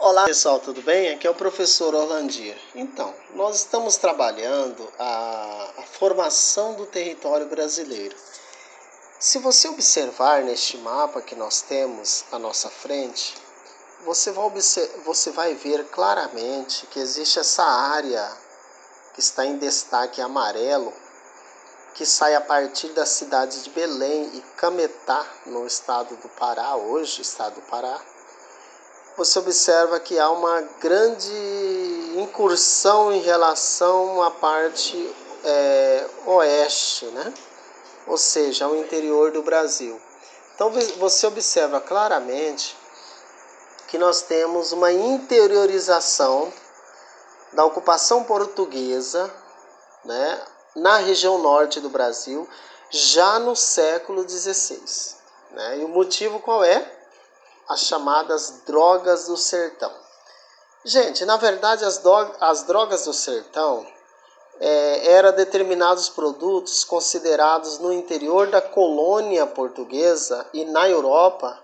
Olá pessoal, tudo bem? Aqui é o professor Orlandir. Então, nós estamos trabalhando a formação do território brasileiro. Se você observar neste mapa que nós temos à nossa frente, você vai ver claramente que existe essa área que está em destaque amarelo, que sai a partir da cidade de Belém e Cametá, no estado do Pará, hoje estado do Pará. Você observa que há uma grande incursão em relação à parte oeste, né? Ou seja, ao interior do Brasil. Então você observa claramente que nós temos uma interiorização da ocupação portuguesa, né, na região norte do Brasil, já no século XVI. Né? E o motivo qual é? As chamadas drogas do sertão. Gente, na verdade as drogas do sertão eram determinados produtos considerados no interior da colônia portuguesa e na Europa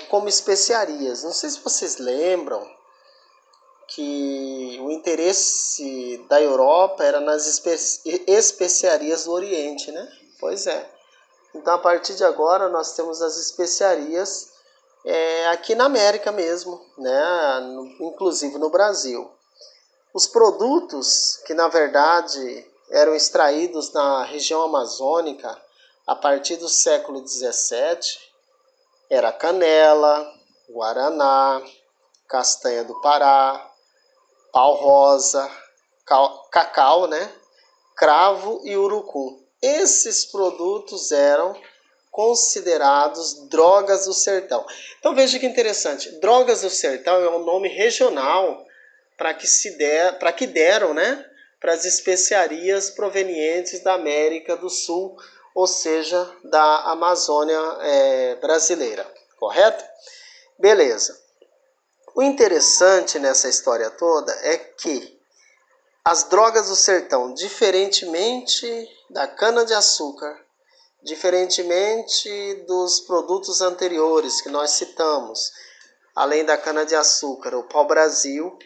como especiarias. Não sei se vocês lembram que o interesse da Europa era nas especiarias do Oriente, né? Pois é. Então, a partir de agora, nós temos as especiarias aqui na América mesmo, né? Inclusive no Brasil. Os produtos que, na verdade, eram extraídos na região amazônica a partir do século XVII era canela, guaraná, castanha do Pará, pau rosa, cacau, né? Cravo e urucum. Esses produtos eram considerados drogas do sertão. Então veja que interessante, drogas do sertão é um nome regional para que deram, né, para as especiarias provenientes da América do Sul, ou seja, da Amazônia brasileira, correto? Beleza. O interessante nessa história toda é que as drogas do sertão, diferentemente da cana-de-açúcar, diferentemente dos produtos anteriores que nós citamos, além da cana-de-açúcar, o pau-brasil,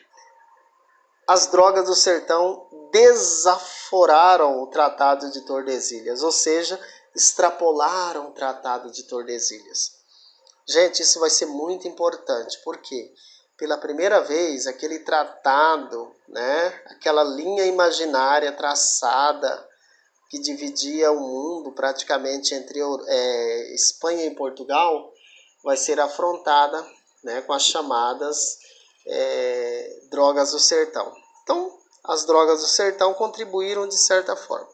as drogas do sertão desaforaram o Tratado de Tordesilhas, ou seja, extrapolaram o Tratado de Tordesilhas. Gente, isso vai ser muito importante, porque pela primeira vez aquele tratado, né, aquela linha imaginária traçada que dividia o mundo praticamente entre Espanha e Portugal, vai ser afrontada, né, com as chamadas drogas do sertão. Então, as drogas do sertão contribuíram de certa forma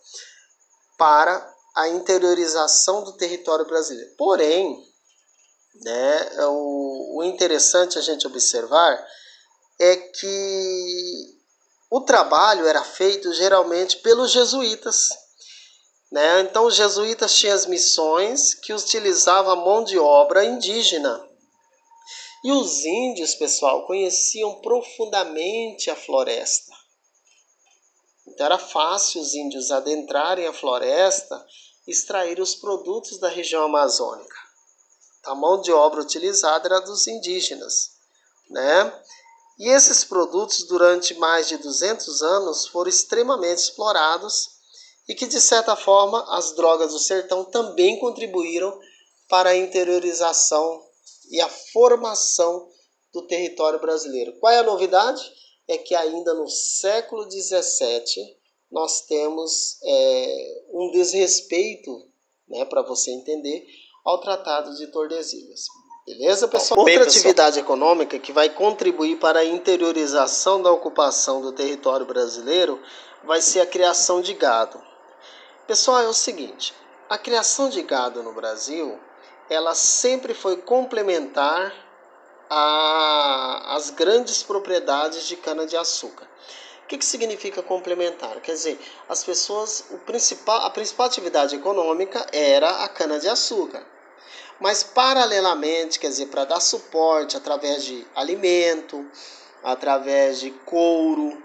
para a interiorização do território brasileiro. Porém, né, o interessante a gente observar é que o trabalho era feito geralmente pelos jesuítas. Né? Então, os jesuítas tinham as missões que utilizavam a mão de obra indígena. E os índios, pessoal, conheciam profundamente a floresta. Então, era fácil os índios adentrarem a floresta e extrair os produtos da região amazônica. A mão de obra utilizada era dos indígenas, né? E esses produtos, durante mais de 200 anos, foram extremamente explorados e que, de certa forma, as drogas do sertão também contribuíram para a interiorização e a formação do território brasileiro. Qual é a novidade? É que ainda no século XVII nós temos um desrespeito, né, para você entender, ao Tratado de Tordesilhas. Beleza, pessoal? Outra atividade econômica que vai contribuir para a interiorização da ocupação do território brasileiro vai ser a criação de gado. Pessoal, é o seguinte, a criação de gado no Brasil, ela sempre foi complementar às grandes propriedades de cana-de-açúcar. O que significa complementar? Quer dizer, as pessoas, a principal atividade econômica era a cana-de-açúcar. Mas, paralelamente, quer dizer, para dar suporte através de alimento, através de couro,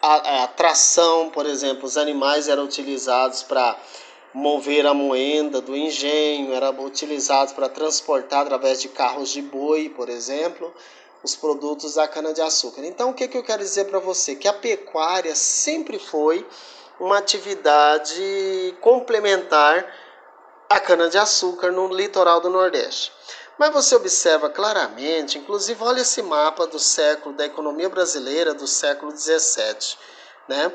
a tração, por exemplo, os animais eram utilizados para mover a moenda do engenho, era utilizado para transportar através de carros de boi, por exemplo, os produtos da cana-de-açúcar. Então, o que eu quero dizer para você? Que a pecuária sempre foi uma atividade complementar à cana-de-açúcar no litoral do Nordeste. Mas você observa claramente, inclusive olha esse mapa do século da economia brasileira do século 17, né?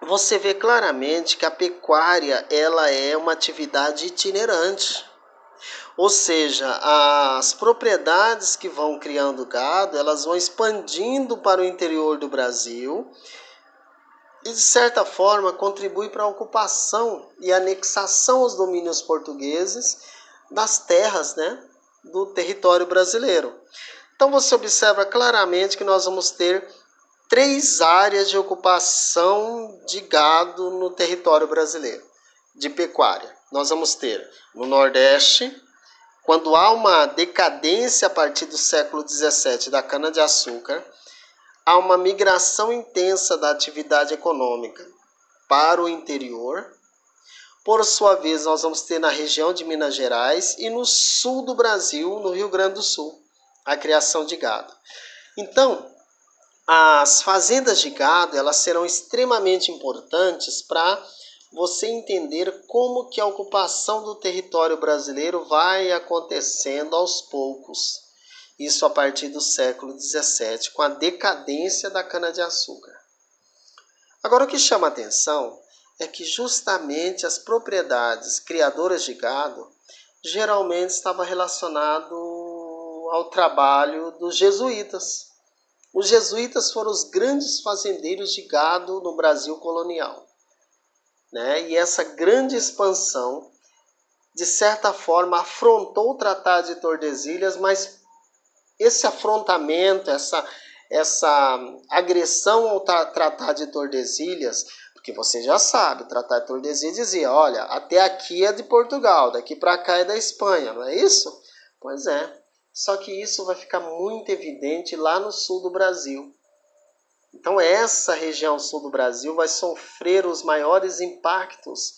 Você vê claramente que a pecuária ela é uma atividade itinerante. Ou seja, as propriedades que vão criando gado, elas vão expandindo para o interior do Brasil e, de certa forma, contribui para a ocupação e anexação aos domínios portugueses das terras, né, do território brasileiro. Então você observa claramente que nós vamos ter 3 áreas de ocupação de gado no território brasileiro, de pecuária. Nós vamos ter no Nordeste, quando há uma decadência a partir do século XVII da cana-de-açúcar, há uma migração intensa da atividade econômica para o interior. Por sua vez, nós vamos ter na região de Minas Gerais e no sul do Brasil, no Rio Grande do Sul, a criação de gado. Então, as fazendas de gado, elas serão extremamente importantes para você entender como que a ocupação do território brasileiro vai acontecendo aos poucos. Isso a partir do século XVII, com a decadência da cana-de-açúcar. Agora, o que chama a atenção é que justamente as propriedades criadoras de gado geralmente estavam relacionado ao trabalho dos jesuítas. Os jesuítas foram os grandes fazendeiros de gado no Brasil colonial, né? E essa grande expansão, de certa forma, afrontou o Tratado de Tordesilhas, mas esse afrontamento, essa agressão ao Tratado de Tordesilhas, porque você já sabe, o Tratado de Tordesilhas dizia, olha, até aqui é de Portugal, daqui para cá é da Espanha, não é isso? Pois é. Só que isso vai ficar muito evidente lá no sul do Brasil. Então essa região sul do Brasil vai sofrer os maiores impactos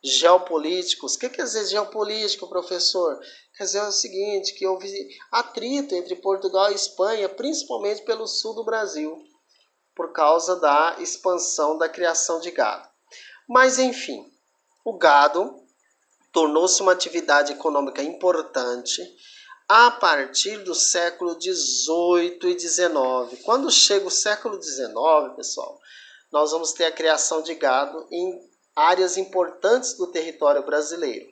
geopolíticos. O que quer dizer geopolítico, professor? Quer dizer o seguinte, que houve atrito entre Portugal e Espanha, principalmente pelo sul do Brasil, por causa da expansão da criação de gado. Mas enfim, o gado tornou-se uma atividade econômica importante a partir do século XVIII e XIX. Quando chega o século XIX, pessoal, nós vamos ter a criação de gado em áreas importantes do território brasileiro.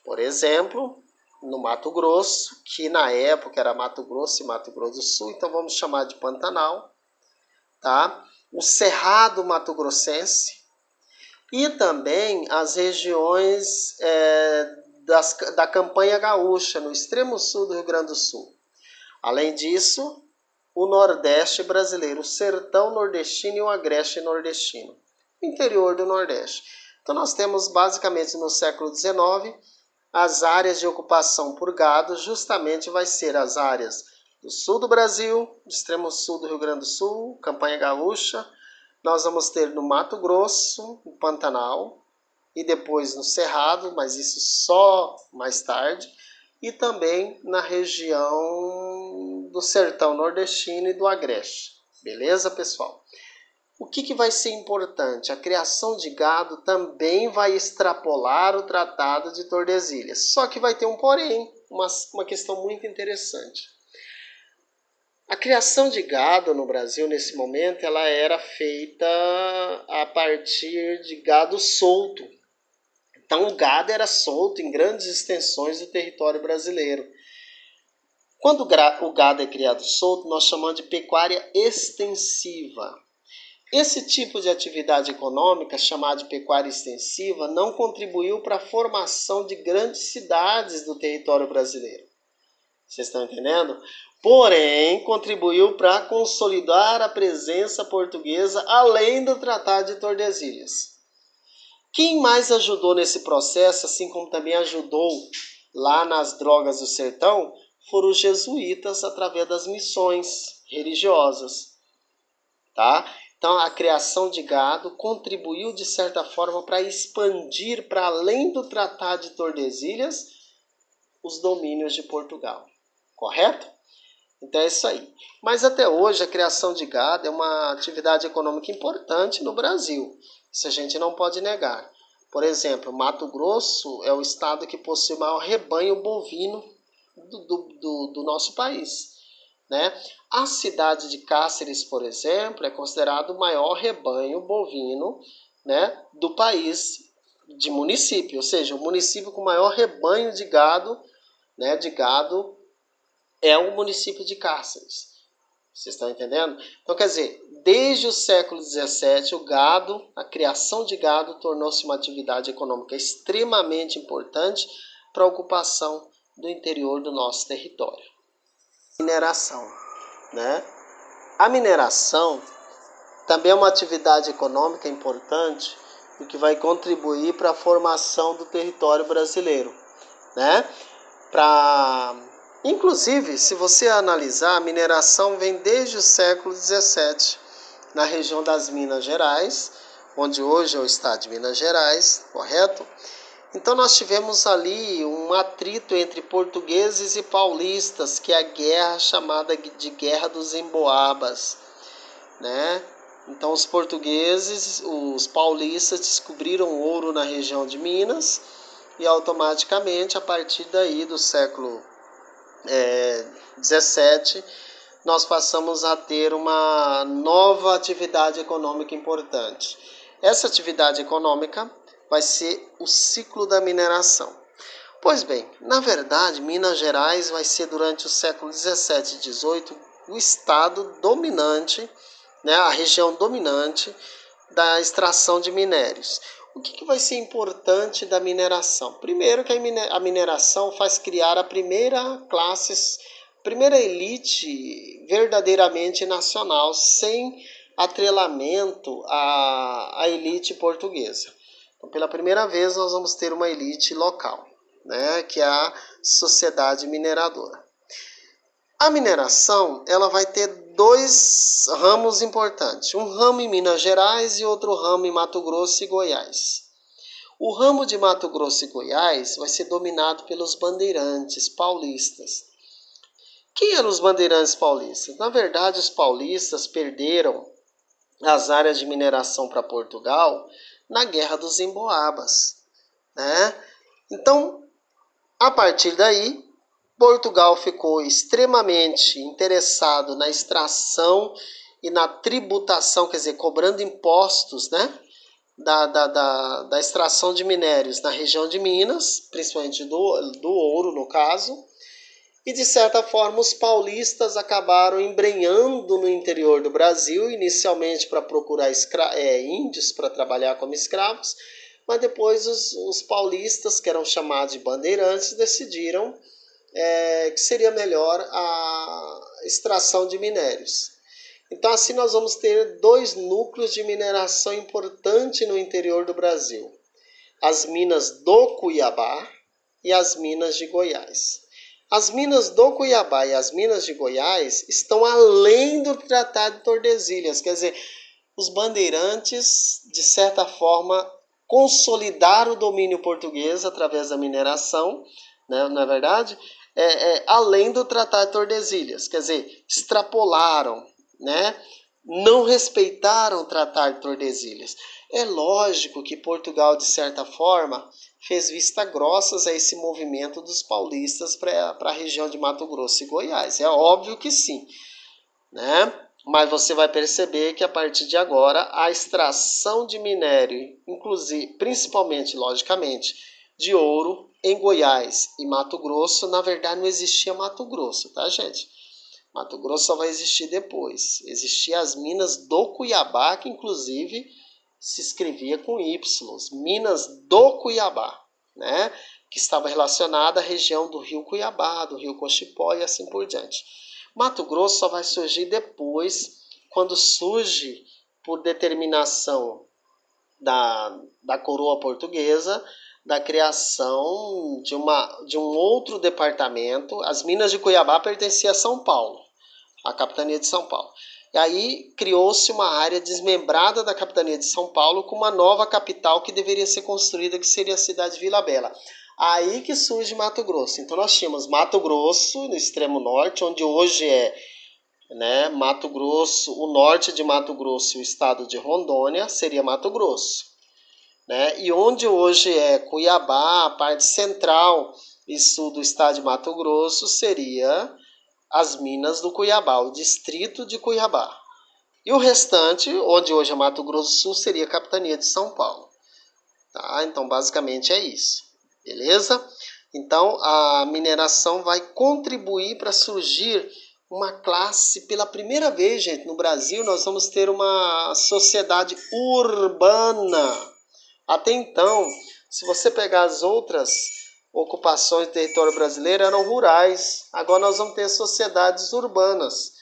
Por exemplo, no Mato Grosso, que na época era Mato Grosso e Mato Grosso do Sul, então vamos chamar de Pantanal, tá? O Cerrado Mato-Grossense e também as regiões da Campanha Gaúcha, no extremo sul do Rio Grande do Sul. Além disso, o Nordeste brasileiro, o Sertão nordestino e o Agreste nordestino, o interior do Nordeste. Então nós temos basicamente no século XIX as áreas de ocupação por gado, justamente vai ser as áreas do sul do Brasil, do extremo sul do Rio Grande do Sul, Campanha Gaúcha. Nós vamos ter no Mato Grosso, no Pantanal, e depois no Cerrado, mas isso só mais tarde, e também na região do Sertão Nordestino e do Agreste. Beleza, pessoal? O que vai ser importante? A criação de gado também vai extrapolar o Tratado de Tordesilhas. Só que vai ter um porém, uma questão muito interessante. A criação de gado no Brasil, nesse momento, ela era feita a partir de gado solto. Então, o gado era solto em grandes extensões do território brasileiro. Quando o gado é criado solto, nós chamamos de pecuária extensiva. Esse tipo de atividade econômica, chamada de pecuária extensiva, não contribuiu para a formação de grandes cidades do território brasileiro. Vocês estão entendendo? Porém, contribuiu para consolidar a presença portuguesa além do Tratado de Tordesilhas. Quem mais ajudou nesse processo, assim como também ajudou lá nas drogas do sertão, foram os jesuítas através das missões religiosas, tá? Então, a criação de gado contribuiu, de certa forma, para expandir, para além do Tratado de Tordesilhas, os domínios de Portugal. Correto? Então é isso aí. Mas até hoje a criação de gado é uma atividade econômica importante no Brasil. Isso a gente não pode negar. Por exemplo, Mato Grosso é o estado que possui o maior rebanho bovino do nosso país, né? A cidade de Cáceres, por exemplo, é considerado o maior rebanho bovino, né, do país, de município. Ou seja, o município com o maior rebanho de gado, né, é o município de Cáceres. Vocês estão entendendo? Então, quer dizer, desde o século XVII, o gado, a criação de gado, tornou-se uma atividade econômica extremamente importante para a ocupação do interior do nosso território. Mineração, né? A mineração também é uma atividade econômica importante e que vai contribuir para a formação do território brasileiro, né? Inclusive, se você analisar, a mineração vem desde o século XVII, na região das Minas Gerais, onde hoje é o estado de Minas Gerais, correto? Então nós tivemos ali um atrito entre portugueses e paulistas, que é a guerra chamada de Guerra dos Emboabas, né? Então os portugueses, os paulistas descobriram ouro na região de Minas e automaticamente, a partir daí do século 17, nós passamos a ter uma nova atividade econômica importante. Essa atividade econômica vai ser o ciclo da mineração. Pois bem, na verdade, Minas Gerais vai ser durante o século 17 e 18 o estado dominante, né, a região dominante da extração de minérios. O que vai ser importante da mineração? Primeiro que a mineração faz criar a primeira elite verdadeiramente nacional, sem atrelamento à elite portuguesa. Então, pela primeira vez nós vamos ter uma elite local, né, que é a sociedade mineradora. A mineração, ela vai ter dois ramos importantes, um ramo em Minas Gerais e outro ramo em Mato Grosso e Goiás. O ramo de Mato Grosso e Goiás vai ser dominado pelos bandeirantes paulistas. Quem eram os bandeirantes paulistas? Na verdade, os paulistas perderam as áreas de mineração para Portugal na Guerra dos Emboabas, né? Então, a partir daí, Portugal ficou extremamente interessado na extração e na tributação, quer dizer, cobrando impostos, né, da extração de minérios na região de Minas, principalmente do ouro, no caso. E, de certa forma, os paulistas acabaram embrenhando no interior do Brasil, inicialmente para procurar índios para trabalhar como escravos, mas depois os paulistas, que eram chamados de bandeirantes, decidiram que seria melhor a extração de minérios. Então, assim, nós vamos ter dois núcleos de mineração importantes no interior do Brasil: as minas do Cuiabá e as minas de Goiás. As minas do Cuiabá e as minas de Goiás estão além do Tratado de Tordesilhas, quer dizer, os bandeirantes, de certa forma, consolidaram o domínio português através da mineração, né, não é verdade? Além do Tratado de Tordesilhas, quer dizer, extrapolaram, né? Não respeitaram o Tratado de Tordesilhas. É lógico que Portugal, de certa forma, fez vista grossas a esse movimento dos paulistas para a região de Mato Grosso e Goiás. É óbvio que sim, né? Mas você vai perceber que a partir de agora a extração de minério, inclusive, principalmente, logicamente, de ouro em Goiás e Mato Grosso, na verdade não existia Mato Grosso, tá, gente? Mato Grosso só vai existir depois. Existiam as minas do Cuiabá, que inclusive se escrevia com Y, Minas do Cuiabá, né? Que estava relacionada à região do rio Cuiabá, do rio Cochipó e assim por diante. Mato Grosso só vai surgir depois, quando surge, por determinação da coroa portuguesa, da criação de um outro departamento. As minas de Cuiabá pertenciam a São Paulo, a capitania de São Paulo. E aí criou-se uma área desmembrada da capitania de São Paulo com uma nova capital que deveria ser construída, que seria a cidade de Vila Bela. Aí que surge Mato Grosso. Então nós tínhamos Mato Grosso, no extremo norte, onde hoje é, né, Mato Grosso, o norte de Mato Grosso e o estado de Rondônia seria Mato Grosso. Né? E onde hoje é Cuiabá, a parte central e sul do estado de Mato Grosso, seria as Minas do Cuiabá, o distrito de Cuiabá. E o restante, onde hoje é Mato Grosso do Sul, seria a capitania de São Paulo. Tá? Então, basicamente é isso. Beleza? Então, a mineração vai contribuir para surgir uma classe, pela primeira vez, gente, no Brasil, nós vamos ter uma sociedade urbana. Até então, se você pegar as outras ocupações do território brasileiro, eram rurais. Agora nós vamos ter sociedades urbanas,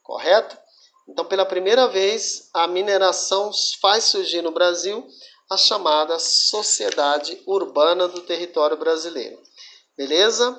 correto? Então, pela primeira vez, a mineração faz surgir no Brasil a chamada sociedade urbana do território brasileiro. Beleza?